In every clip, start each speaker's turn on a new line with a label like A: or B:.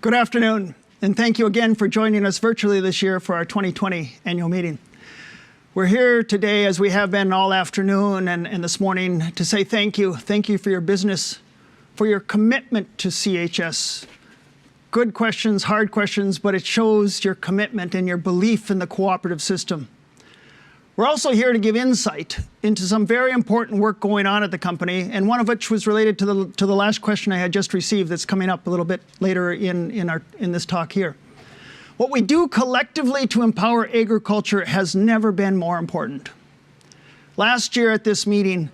A: Good afternoon, and thank you again for joining us virtually this year for our 2020 annual meeting. We're here today, as we have been all afternoon and this morning, to say thank you. Thank you for your business, for your commitment to CHS. Good questions, hard questions, but it shows your commitment and your belief in the cooperative system. We're also here to give insight into some very important work going on at the company, and one of which was related to the last question I had just received that's coming up a little bit later in this talk here. What we do collectively to empower agriculture has never been more important. Last year at this meeting,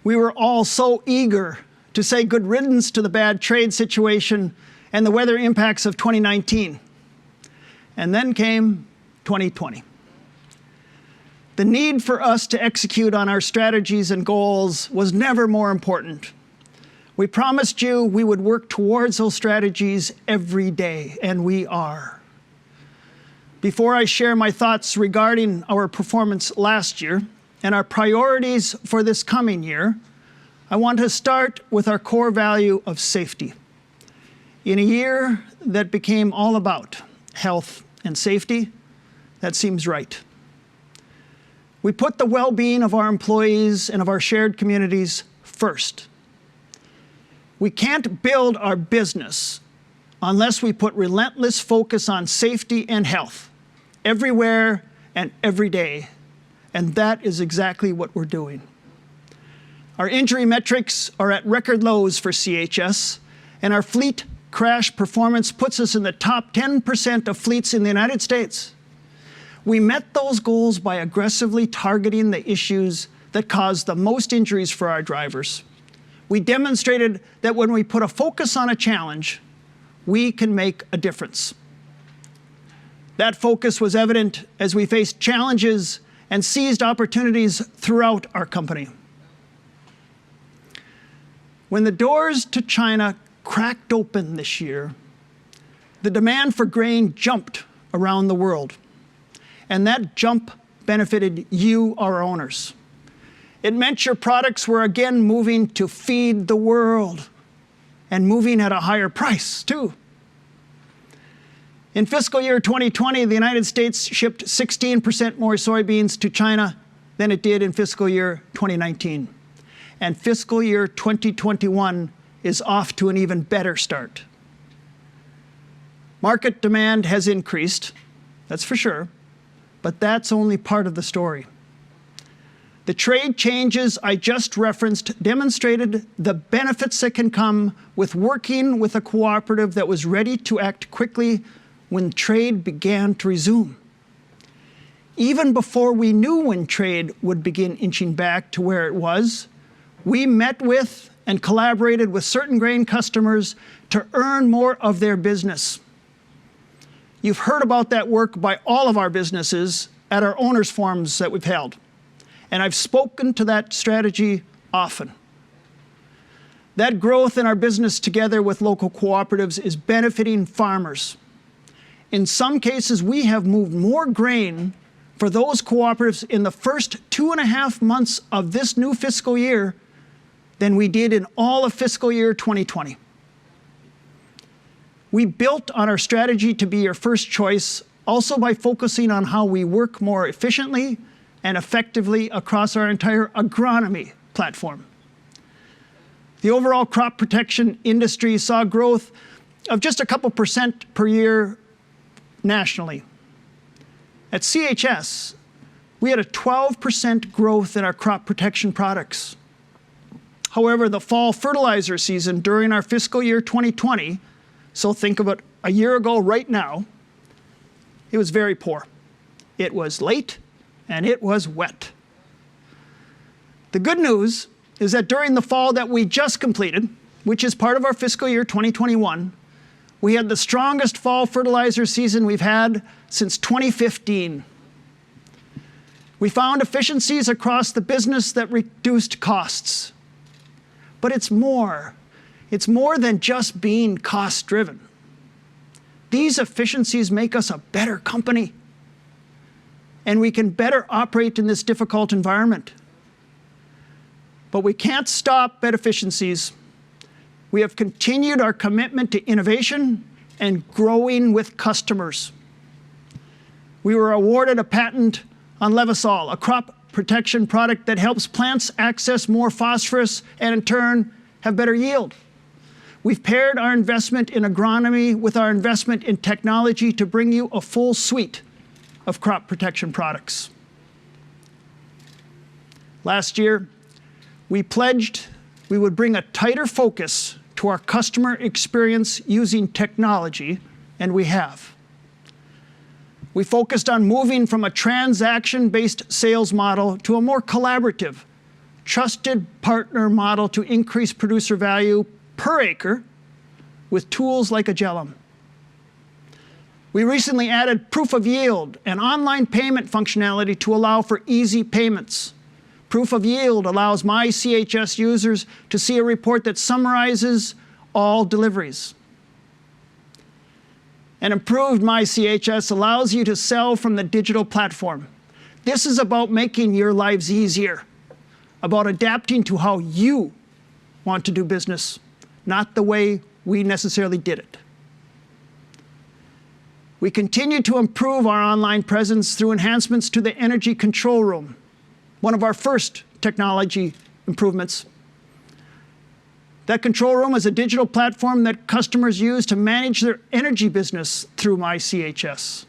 A: we were all so eager to say good riddance to the bad trade situation and the weather impacts of 2019. And then came 2020. The need for us to execute on our strategies and goals was never more important. We promised you we would work towards those strategies every day, and we are. Before I share my thoughts regarding our performance last year and our priorities for this coming year, I want to start with our core value of safety. In a year that became all about health and safety, that seems right. We put the well-being of our employees and of our shared communities first. We can't build our business unless we put relentless focus on safety and health everywhere and every day, and that is exactly what we're doing. Our injury metrics are at record lows for CHS, and our fleet crash performance puts us in the top 10% of fleets in the United States. We met those goals by aggressively targeting the issues that cause the most injuries for our drivers. We demonstrated that when we put a focus on a challenge, we can make a difference. That focus was evident as we faced challenges and seized opportunities throughout our company. When the doors to China cracked open this year, the demand for grain jumped around the world. And that jump benefited you, our owners. It meant your products were again moving to feed the world and moving at a higher price, too. In fiscal year 2020, the United States shipped 16% more soybeans to China than it did in fiscal year 2019. And fiscal year 2021 is off to an even better start. Market demand has increased, that's for sure. But that's only part of the story. The trade changes I just referenced demonstrated the benefits that can come with working with a cooperative that was ready to act quickly when trade began to resume. Even before we knew when trade would begin inching back to where it was, we met with and collaborated with certain grain customers to earn more of their business. You've heard about that work by all of our businesses at our owners' forums that we've held. And I've spoken to that strategy often. That growth in our business together with local cooperatives is benefiting farmers. In some cases, we have moved more grain for those cooperatives in the first 2.5 months of this new fiscal year than we did in all of fiscal year 2020. We built on our strategy to be your first choice also by focusing on how we work more efficiently and effectively across our entire agronomy platform. The overall crop protection industry saw growth of just a couple percent per year nationally. At CHS, we had a 12% growth in our crop protection products. However, the fall fertilizer season during our fiscal year 2020, so think of it a year ago right now, it was very poor. It was late and it was wet. The good news is that during the fall that we just completed, which is part of our fiscal year 2021, we had the strongest fall fertilizer season we've had since 2015. We found efficiencies across the business that reduced costs. But it's more. It's more than just being cost-driven. These efficiencies make us a better company, and we can better operate in this difficult environment. But we can't stop at efficiencies. We have continued our commitment to innovation and growing with customers. We were awarded a patent on Levisol, a crop protection product that helps plants access more phosphorus and in turn have better yield. We've paired our investment in agronomy with our investment in technology to bring you a full suite of crop protection products. Last year, we pledged we would bring a tighter focus to our customer experience using technology, and we have. We focused on moving from a transaction-based sales model to a more collaborative, trusted partner model to increase producer value per acre with tools like Agellum. We recently added proof of yield and online payment functionality to allow for easy payments. Proof of yield allows my CHS users to see a report that summarizes all deliveries. And improved My CHS allows you to sell from the digital platform. This is about making your lives easier, about adapting to how you want to do business, not the way we necessarily did it. We continue to improve our online presence through enhancements to the energy control room, one of our first technology improvements. That control room is a digital platform that customers use to manage their energy business through My CHS.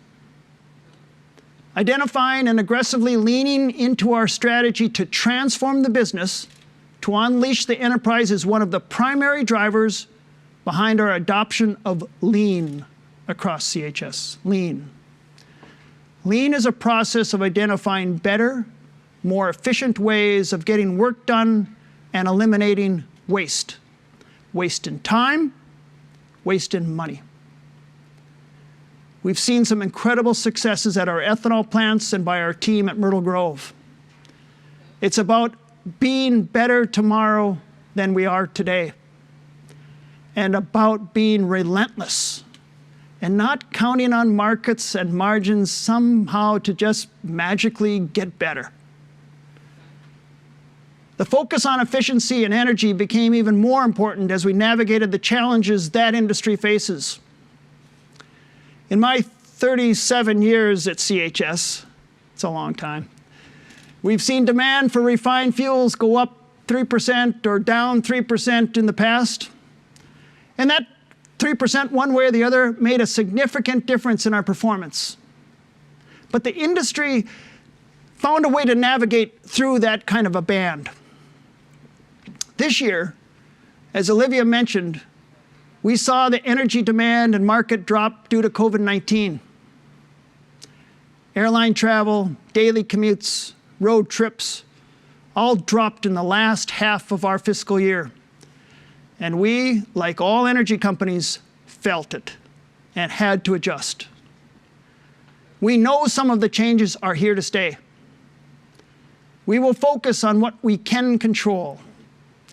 A: Identifying and aggressively leaning into our strategy to transform the business to unleash the enterprise is one of the primary drivers behind our adoption of lean across CHS. Lean. Lean is a process of identifying better, more efficient ways of getting work done and eliminating waste. Waste in time, waste in money. We've seen some incredible successes at our ethanol plants and by our team at Myrtle Grove. It's about being better tomorrow than we are today, and about being relentless and not counting on markets and margins somehow to just magically get better. The focus on efficiency and energy became even more important as we navigated the challenges that industry faces. In my 37 years at CHS, it's a long time, we've seen demand for refined fuels go up 3% or down 3% in the past. And that 3% one way or the other made a significant difference in our performance. But the industry found a way to navigate through that kind of a band. This year, as Olivia mentioned, we saw the energy demand and market drop due to COVID-19. Airline travel, daily commutes, road trips, all dropped in the last half of our fiscal year. And we, like all energy companies, felt it and had to adjust. We know some of the changes are here to stay. We will focus on what we can control: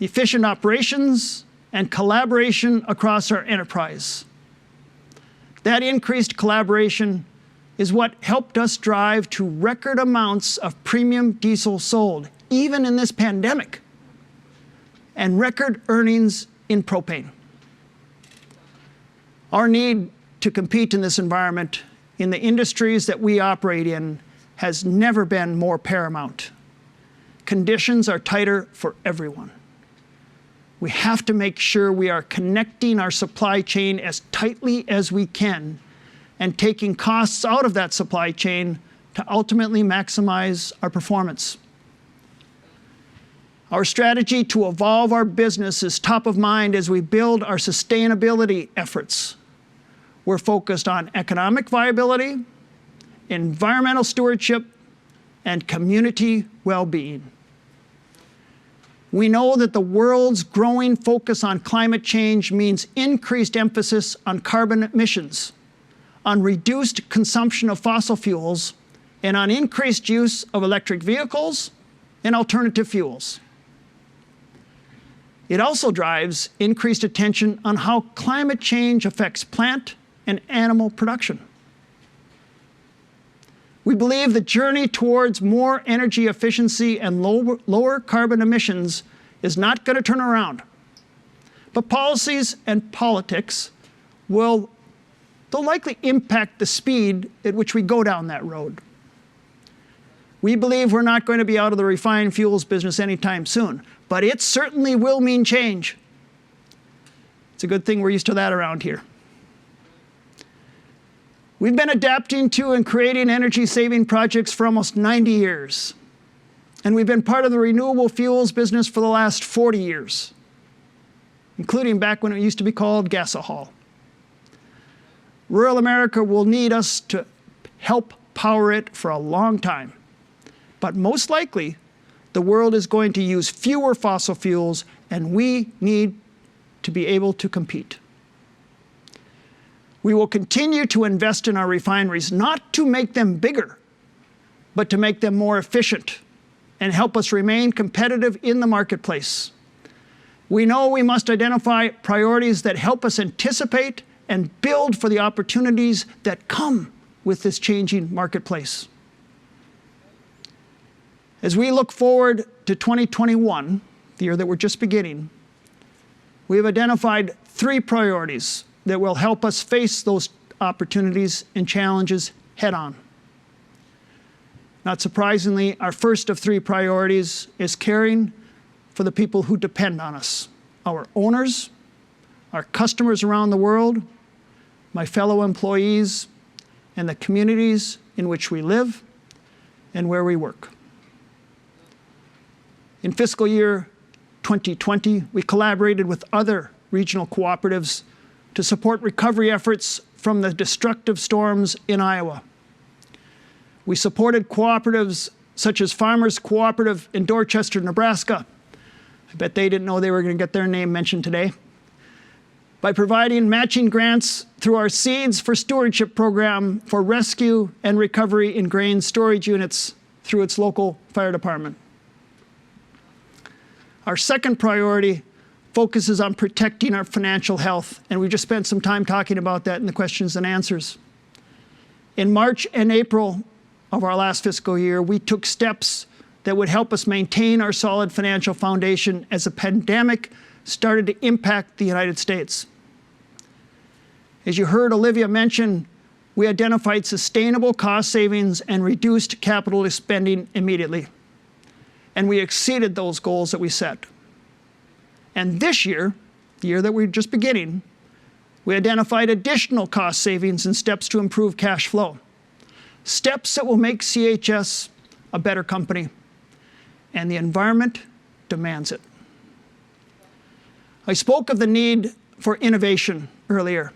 A: efficient operations and collaboration across our enterprise. That increased collaboration is what helped us drive to record amounts of premium diesel sold, even in this pandemic, and record earnings in propane. Our need to compete in this environment in the industries that we operate in has never been more paramount. Conditions are tighter for everyone. We have to make sure we are connecting our supply chain as tightly as we can and taking costs out of that supply chain to ultimately maximize our performance. Our strategy to evolve our business is top of mind as we build our sustainability efforts. We're focused on economic viability, environmental stewardship, and community well-being. We know that the world's growing focus on climate change means increased emphasis on carbon emissions, on reduced consumption of fossil fuels, and on increased use of electric vehicles and alternative fuels. It also drives increased attention on how climate change affects plant and animal production. We believe the journey towards more energy efficiency and lower carbon emissions is not going to turn around. But policies and politics will they'll likely impact the speed at which we go down that road. We believe we're not going to be out of the refined fuels business anytime soon, but it certainly will mean change. It's a good thing we're used to that around here. We've been adapting to and creating energy-saving projects for almost 90 years. And we've been part of the renewable fuels business for the last 40 years, including back when it used to be called gasohol. Rural America will need us to help power it for a long time. But most likely, the world is going to use fewer fossil fuels, and we need to be able to compete. We will continue to invest in our refineries, not to make them bigger, but to make them more efficient and help us remain competitive in the marketplace. We know we must identify priorities that help us anticipate and build for the opportunities that come with this changing marketplace. As we look forward to 2021, the year that we're just beginning, we have identified 3 priorities that will help us face those opportunities and challenges head on. Not surprisingly, our first of 3 priorities is caring for the people who depend on us, our owners, our customers around the world, my fellow employees, and the communities in which we live and where we work. In fiscal year 2020, we collaborated with other regional cooperatives to support recovery efforts from the destructive storms in Iowa. We supported cooperatives such as Farmers Cooperative in Dorchester, Nebraska. I bet they didn't know they were going to get their name mentioned today. By providing matching grants through our Seeds for Stewardship program for rescue and recovery in grain storage units through its local fire department. Our second priority focuses on protecting our financial health, and we just spent some time talking about that in the questions and answers. In March and April of our last fiscal year, we took steps that would help us maintain our solid financial foundation as the pandemic started to impact the United States. As you heard Olivia mention, we identified sustainable cost savings and reduced capital spending immediately. And we exceeded those goals that we set. And this year, the year that we're just beginning, we identified additional cost savings and steps to improve cash flow. Steps that will make CHS a better company. And the environment demands it. I spoke of the need for innovation earlier.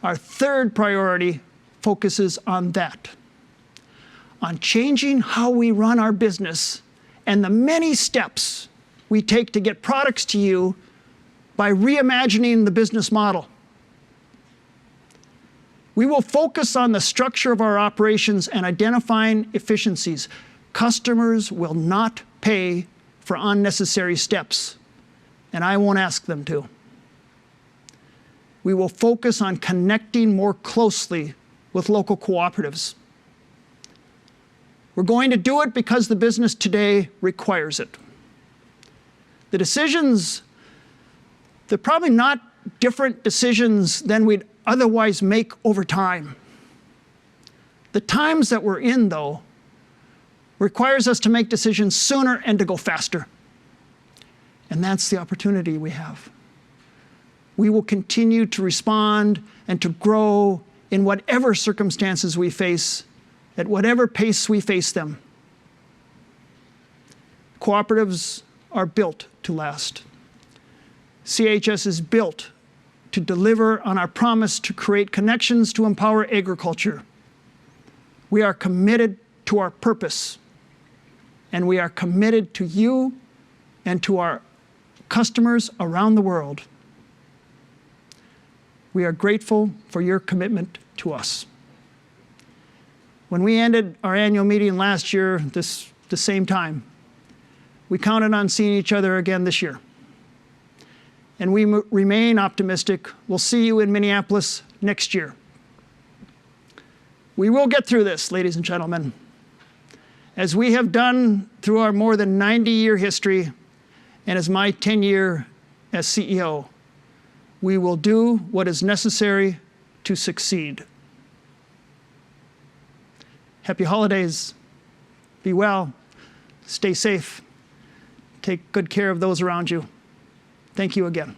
A: Our third priority focuses on that, on changing how we run our business and the many steps we take to get products to you by reimagining the business model. We will focus on the structure of our operations and identifying efficiencies. Customers will not pay for unnecessary steps, and I won't ask them to. We will focus on connecting more closely with local cooperatives. We're going to do it because the business today requires it. The decisions, they're probably not different decisions than we'd otherwise make over time. The times that we're in, though, requires us to make decisions sooner and to go faster. And that's the opportunity we have. We will continue to respond and to grow in whatever circumstances we face, at whatever pace we face them. Cooperatives are built to last. CHS is built to deliver on our promise to create connections to empower agriculture. We are committed to our purpose, and we are committed to you and to our customers around the world. We are grateful for your commitment to us. When we ended our annual meeting last year, the same time, we counted on seeing each other again this year. And we remain optimistic. We'll see you in Minneapolis next year. We will get through this, ladies and gentlemen. As we have done through our more than 90-year history, and as my tenure as CEO, we will do what is necessary to succeed. Happy holidays. Be well. Stay safe. Take good care of those around you. Thank you again.